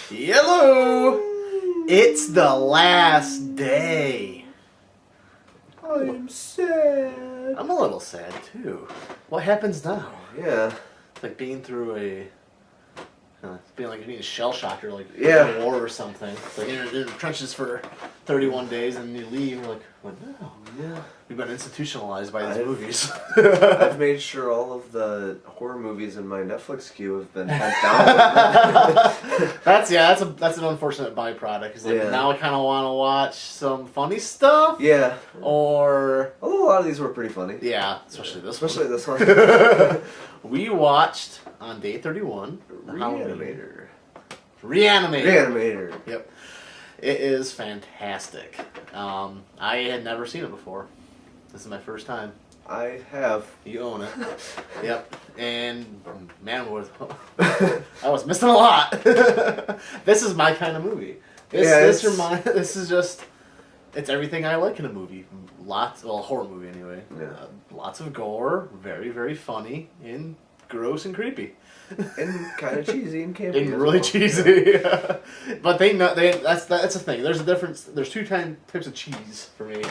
Hello! It's the last day. I'm sad. I'm a little sad too. What happens now? Yeah. It's like being through it's being like being shell shocked or like Yeah. a war or something. It's like you're in the trenches for 31 days and you leave and you're like, what now? Yeah. We've been institutionalized by these movies. I've made sure all of the horror movies in my Netflix queue have been had down. That's an unfortunate byproduct. Cause like now I kind of want to watch some funny stuff. Yeah. Or Although a lot of these were pretty funny. yeah, especially this one. We watched on day 31 Re-Animator. Re-Animator. Yep. It is fantastic. I had never seen it before. This is my first time. I have. You own it. Yep. And man, I was missing a lot. This is my kind of movie. This is just, it's everything I like in a movie. A horror movie anyway. Yeah. Lots of gore, very, very funny, and gross and creepy. And kind of cheesy and campy. And really cheesy. But that's the thing. There's a difference. There's two types of cheese for me.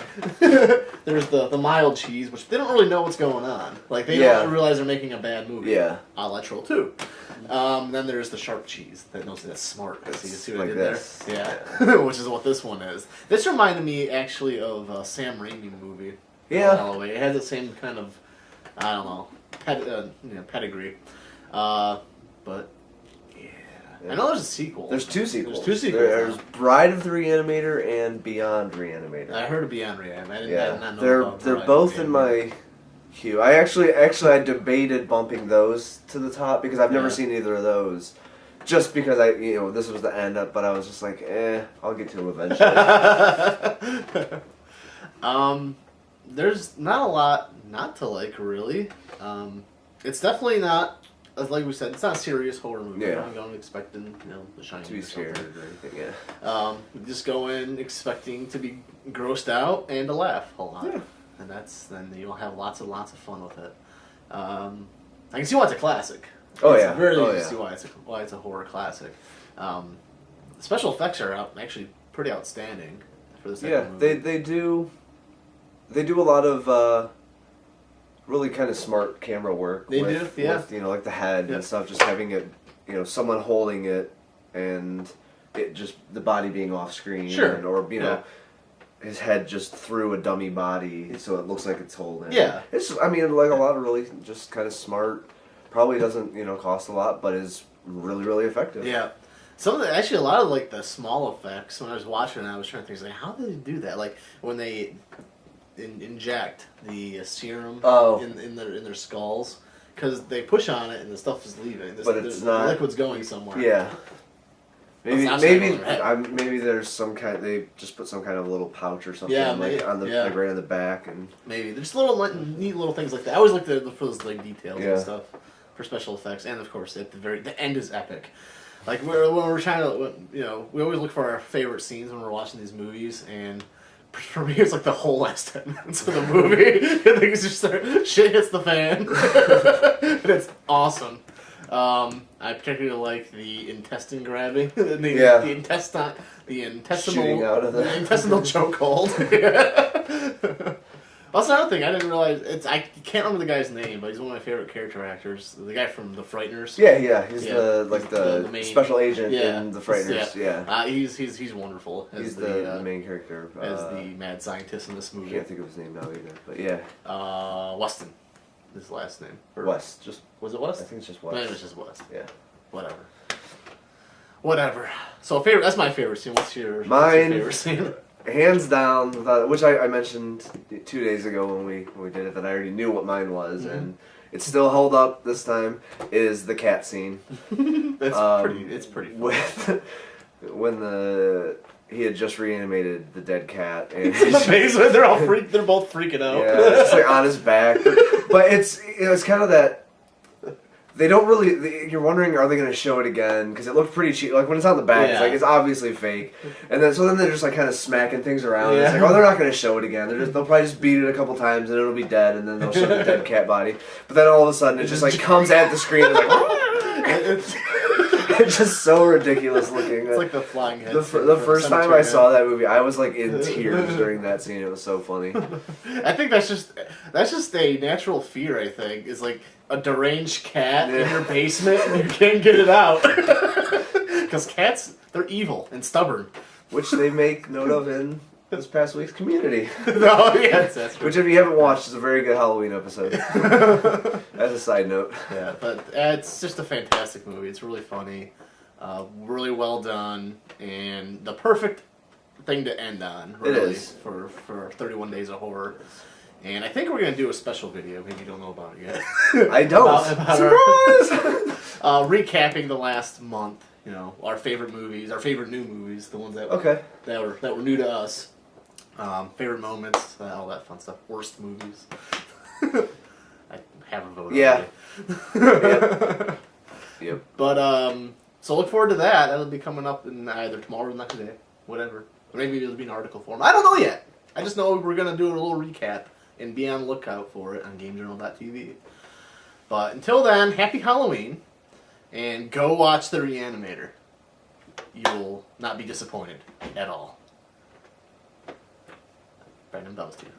There's the mild cheese, which they don't really know what's going on. Like they don't realize they're making a bad movie. Yeah. A la Troll 2. Then there's the sharp cheese that knows that's smart. So you can see what I did there? Yeah. Which is what this one is. This reminded me actually of a Sam Raimi movie. Yeah. Halloween. It has the same kind of, I don't know, pedigree. But yeah, I know there's a sequel. There's two sequels. There's Bride of the Re-Animator and Beyond Re-Animator. I heard of Beyond Re-Animator. I did not know about they're Bride both of in my queue. I actually I debated bumping those to the top because I've never seen either of those. Just because this was the end up, but I was just like, I'll get to them eventually. There's not a lot not to like really. It's definitely not. Like we said, it's not a serious horror movie. Yeah. I'm going expecting, The Shining to be scared or anything, yeah. Just go in expecting to be grossed out and to laugh a lot. Yeah. And then you'll have lots and lots of fun with it. I can see why it's a classic. It's very easy to see why it's a horror classic. Special effects are actually pretty outstanding for this type of movie. they do a lot of really kind of smart camera work. With, like the head and stuff, just having it, someone holding it, and it just the body being off screen, his head just through a dummy body, so it looks like it's holding. Yeah, it's like a lot of really just kind of smart. Probably doesn't cost a lot, but is really really effective. Yeah. A lot of like the small effects. When I was watching it, I was trying to think, like, how did they do that? Like when they inject the serum in their skulls, because they push on it and the stuff is leaving. But it's not. The liquid's going somewhere. Yeah. Maybe there's some kind. They just put some kind of little pouch or something right on the back, and maybe there's neat little things like that. I always like for those like details and stuff for special effects, and of course the end is epic. Like when we're trying to, we always look for our favorite scenes when we're watching these movies, and for me it's like the whole last 10 minutes of the movie. Things just shit hits the fan, and it's awesome. I particularly like the intestine grabbing, the intestinal chokehold. Also, another thing I didn't realize I can't remember the guy's name, but he's one of my favorite character actors. The guy from The Frighteners. Yeah, he's the main, special agent in The Frighteners. Yeah, he's wonderful. He's the main character as the mad scientist in this movie. I can't think of his name now either, but yeah. Weston, his last name. West. Was it West? I think it's just West. Maybe it's just West. Yeah. Whatever. So that's my favorite scene. What's your favorite scene? Hands down, which I mentioned 2 days ago when we did it, that I already knew what mine was, and it still held up this time, is the cat scene. It's pretty fun. When he had just reanimated the dead cat, and in the basement, they're both freaking out. Yeah, it's like on his back. But it's kind of that. They don't really. You're wondering, are they going to show it again? Because it looked pretty cheap. Like when it's on the back, it's obviously fake. And then they're just like kind of smacking things around. Yeah. It's like, they're not going to show it again. They'll probably just beat it a couple times and it'll be dead, and then they'll show the dead cat body. But then all of a sudden, it just like comes at the screen and like. It's just so ridiculous looking. It's like the flying head. The first time I saw that movie, I was like in tears during that scene. It was so funny. I think that's just a natural fear. I think is like a deranged cat in your basement and you can't get it out because cats, they're evil and stubborn, which they make note of in this past week's Community. Oh yes, that's true. Which, if you haven't watched, is a very good Halloween episode. As a side note. Yeah, but it's just a fantastic movie. It's really funny, really well done, and the perfect thing to end on. Really, it is for 31 Days of Horror. And I think we're gonna do a special video. Maybe you don't know about it yet. I don't. Surprise! Recapping the last month. You know, our favorite movies, our favorite new movies, the ones that were new to us. Favorite moments, all that fun stuff. Worst movies. I have a vote. Yeah. Yep. But so look forward to that. That'll be coming up in either tomorrow or the next day, whatever. Maybe it'll be an article form. I don't know yet. I just know we're gonna do a little recap and be on the lookout for it on GameJournal.tv. But until then, happy Halloween, and go watch the Re-Animator. You will not be disappointed at all. Random thumbs to you.